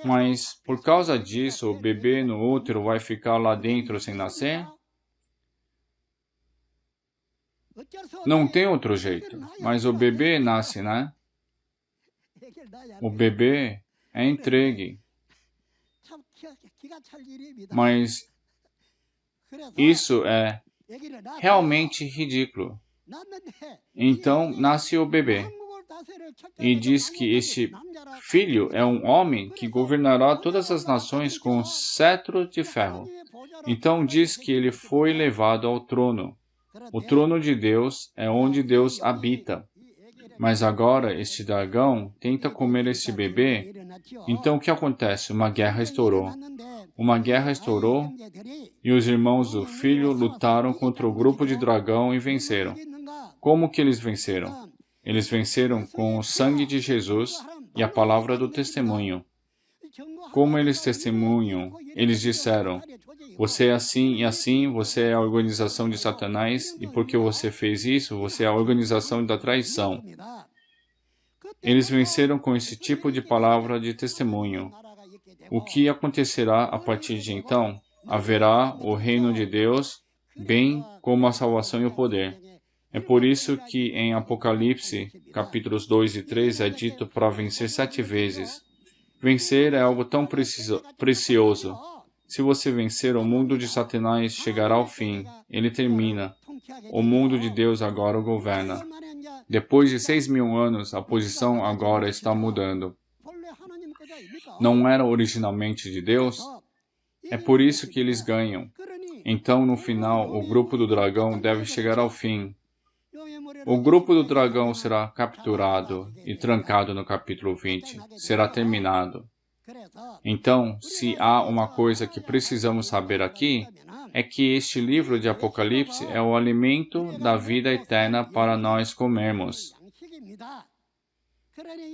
Mas, por causa disso, o bebê no útero vai ficar lá dentro sem nascer? Não tem outro jeito. Mas o bebê nasce, né? O bebê é entregue. Mas isso é realmente ridículo. Então, nasce o bebê. E diz que este filho é um homem que governará todas as nações com um cetro de ferro. Então diz que ele foi levado ao trono. O trono de Deus é onde Deus habita. Mas agora este dragão tenta comer este bebê. Então o que acontece? Uma guerra estourou. Uma guerra estourou e os irmãos do filho lutaram contra o grupo de dragão e venceram. Como que eles venceram? Eles venceram com o sangue de Jesus e a palavra do testemunho. Como eles testemunham? Eles disseram, você é assim e assim, você é a organização de Satanás, e porque você fez isso, você é a organização da traição. Eles venceram com esse tipo de palavra de testemunho. O que acontecerá a partir de então? Haverá o reino de Deus, bem como a salvação e o poder. É por isso que em Apocalipse, capítulos 2 e 3, é dito para vencer 7 vezes. Vencer é algo tão precioso. Se você vencer, o mundo de Satanás chegará ao fim. Ele termina. O mundo de Deus agora o governa. Depois de 6.000 anos, a posição agora está mudando. Não era originalmente de Deus? É por isso que eles ganham. Então, no final, o grupo do dragão deve chegar ao fim. O grupo do dragão será capturado e trancado no capítulo 20. Será terminado. Então, se há uma coisa que precisamos saber aqui, é que este livro de Apocalipse é o alimento da vida eterna para nós comermos.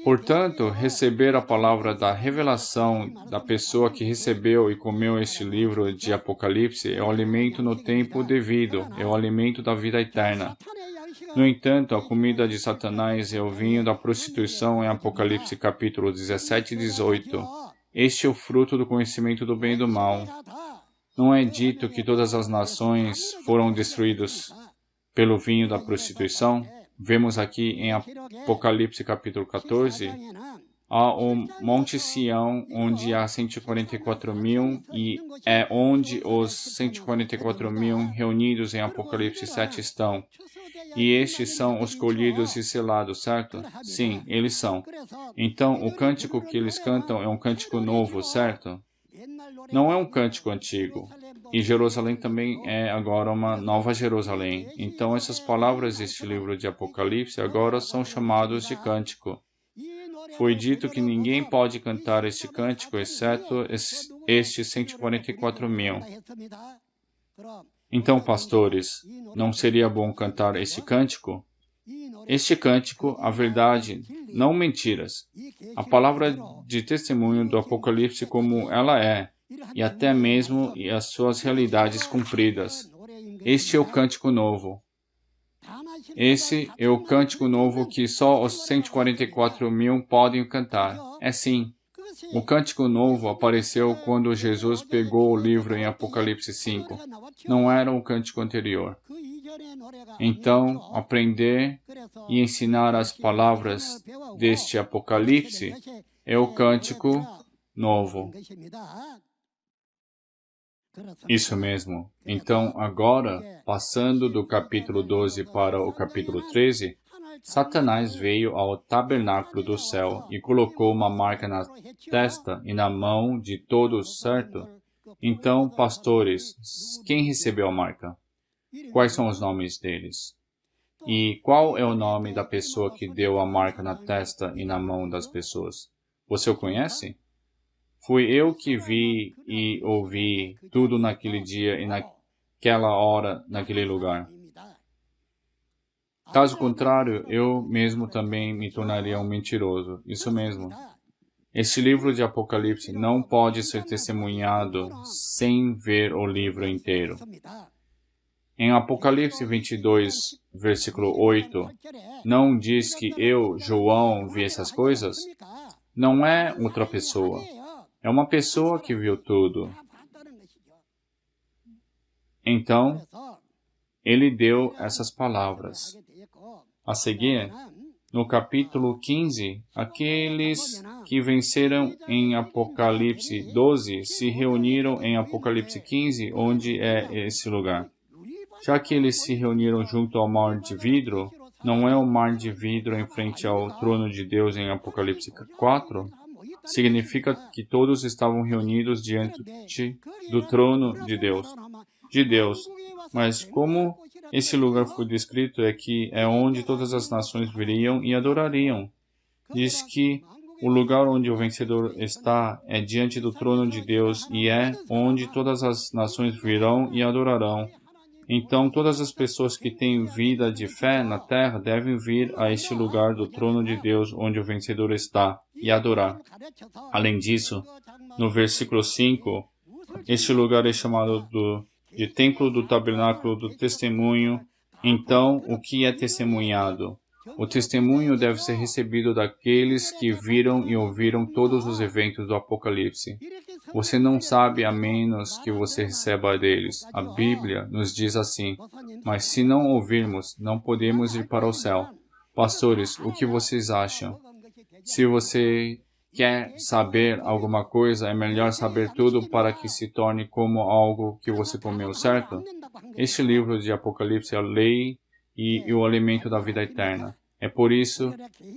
Portanto, receber a palavra da revelação da pessoa que recebeu e comeu este livro de Apocalipse é o alimento no tempo devido, é o alimento da vida eterna. No entanto, a comida de Satanás é o vinho da prostituição em Apocalipse capítulo 17 e 18. Este é o fruto do conhecimento do bem e do mal. Não é dito que todas as nações foram destruídas pelo vinho da prostituição? Vemos aqui em Apocalipse capítulo 14, há o Monte Sião, onde há 144.000, e é onde os 144.000 reunidos em Apocalipse 7 estão. E estes são os escolhidos e selados, certo? Sim, eles são. Então, o cântico que eles cantam é um cântico novo, certo? Não é um cântico antigo. E Jerusalém também é agora uma nova Jerusalém. Então, essas palavras deste livro de Apocalipse agora são chamados de cântico. Foi dito que ninguém pode cantar este cântico, exceto estes 144.000. Então, pastores, não seria bom cantar este cântico? Este cântico, a verdade, não mentiras. A palavra de testemunho do Apocalipse como ela é, e até mesmo as suas realidades cumpridas. Este é o cântico novo. Esse é o cântico novo que só os 144.000 podem cantar. É sim. O cântico novo apareceu quando Jesus pegou o livro em Apocalipse 5. Não era o cântico anterior. Então, aprender e ensinar as palavras deste Apocalipse é o cântico novo. Isso mesmo. Então, agora, passando do capítulo 12 para o capítulo 13, Satanás veio ao tabernáculo do céu e colocou uma marca na testa e na mão de todos, certo? Então, pastores, quem recebeu a marca? Quais são os nomes deles? E qual é o nome da pessoa que deu a marca na testa e na mão das pessoas? Você o conhece? Fui eu que vi e ouvi tudo naquele dia e naquela hora, naquele lugar. Caso contrário, eu mesmo também me tornaria um mentiroso. Isso mesmo. Este livro de Apocalipse não pode ser testemunhado sem ver o livro inteiro. Em Apocalipse 22, versículo 8, não diz que eu, João, vi essas coisas? Não é outra pessoa. É uma pessoa que viu tudo. Então, ele deu essas palavras. A seguir, no capítulo 15, aqueles que venceram em Apocalipse 12 se reuniram em Apocalipse 15, onde é esse lugar. Já que eles se reuniram junto ao mar de vidro, não é o mar de vidro em frente ao trono de Deus em Apocalipse 4? Significa que todos estavam reunidos diante do trono de Deus. Mas como esse lugar foi descrito é que é onde todas as nações viriam e adorariam. Diz que o lugar onde o vencedor está é diante do trono de Deus e é onde todas as nações virão e adorarão. Então, todas as pessoas que têm vida de fé na terra devem vir a este lugar do trono de Deus onde o vencedor está e adorar. Além disso, no versículo 5, este lugar é chamado de Templo do Tabernáculo do Testemunho. Então, o que é testemunhado? O testemunho deve ser recebido daqueles que viram e ouviram todos os eventos do Apocalipse. Você não sabe a menos que você receba deles. A Bíblia nos diz assim, mas se não ouvirmos, não podemos ir para o céu. Pastores, o que vocês acham? Se você quer saber alguma coisa, é melhor saber tudo para que se torne como algo que você comeu, certo? Este livro de Apocalipse é a lei e o alimento da vida eterna. É por isso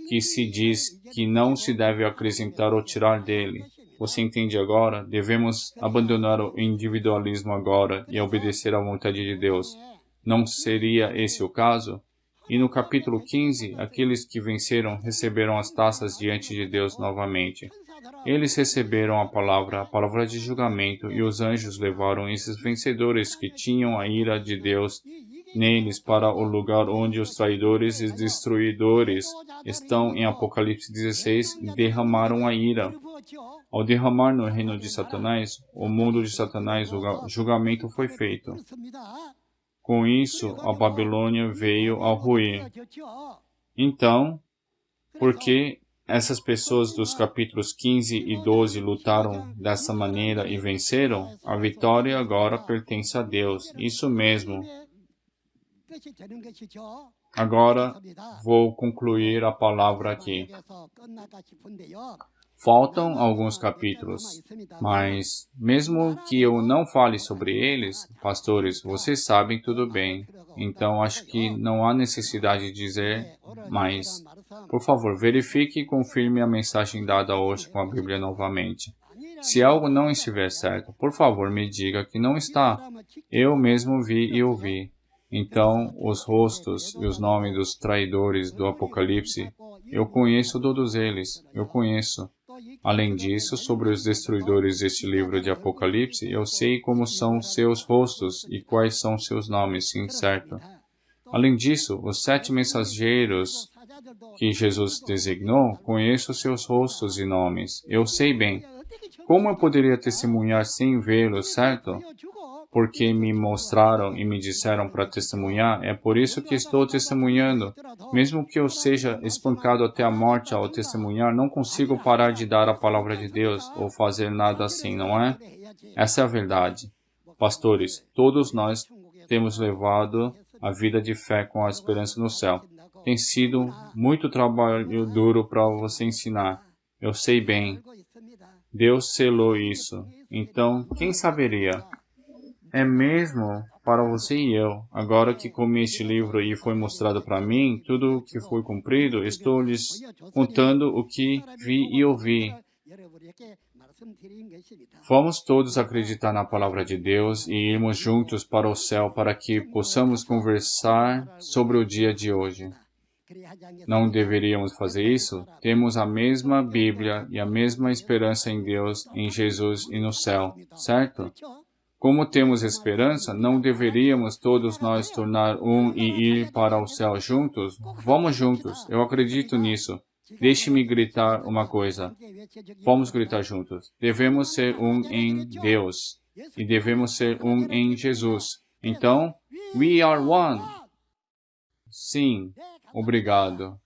que se diz que não se deve acrescentar ou tirar dele. Você entende agora? Devemos abandonar o individualismo agora e obedecer à vontade de Deus. Não seria esse o caso? E no capítulo 15, aqueles que venceram receberam as taças diante de Deus novamente. Eles receberam a palavra de julgamento, e os anjos levaram esses vencedores que tinham a ira de Deus neles para o lugar onde os traidores e destruidores estão em Apocalipse 16 e derramaram a ira. Ao derramar no reino de Satanás, o mundo de Satanás, o julgamento foi feito. Com isso, a Babilônia veio a ruir. Então, por que essas pessoas dos capítulos 15 e 12 lutaram dessa maneira e venceram? A vitória agora pertence a Deus. Isso mesmo. Agora, vou concluir a palavra aqui. Faltam alguns capítulos, mas mesmo que eu não fale sobre eles, pastores, vocês sabem tudo bem. Então, acho que não há necessidade de dizer mais. Por favor, verifique e confirme a mensagem dada hoje com a Bíblia novamente. Se algo não estiver certo, por favor, me diga que não está. Eu mesmo vi e ouvi. Então, os rostos e os nomes dos traidores do Apocalipse, eu conheço todos eles. Eu conheço. Além disso, sobre os destruidores deste livro de Apocalipse, eu sei como são seus rostos e quais são seus nomes, sim, certo? Além disso, os 7 mensageiros que Jesus designou, conheço seus rostos e nomes. Eu sei bem. Como eu poderia testemunhar sem vê-los, certo? Porque me mostraram e me disseram para testemunhar, é por isso que estou testemunhando. Mesmo que eu seja espancado até a morte ao testemunhar, não consigo parar de dar a palavra de Deus ou fazer nada assim, não é? Essa é a verdade. Pastores, todos nós temos levado a vida de fé com a esperança no céu. Tem sido muito trabalho duro para você ensinar. Eu sei bem. Deus selou isso. Então, quem saberia? É mesmo para você e eu. Agora que comi este livro e foi mostrado para mim, tudo o que foi cumprido, estou lhes contando o que vi e ouvi. Vamos todos acreditar na palavra de Deus e irmos juntos para o céu para que possamos conversar sobre o dia de hoje. Não deveríamos fazer isso? Temos a mesma Bíblia e a mesma esperança em Deus, em Jesus e no céu, certo? Como temos esperança, não deveríamos todos nós tornar um e ir para o céu juntos? Vamos juntos, eu acredito nisso. Deixe-me gritar uma coisa. Vamos gritar juntos. Devemos ser um em Deus e devemos ser um em Jesus. Então, we are one. Sim, obrigado.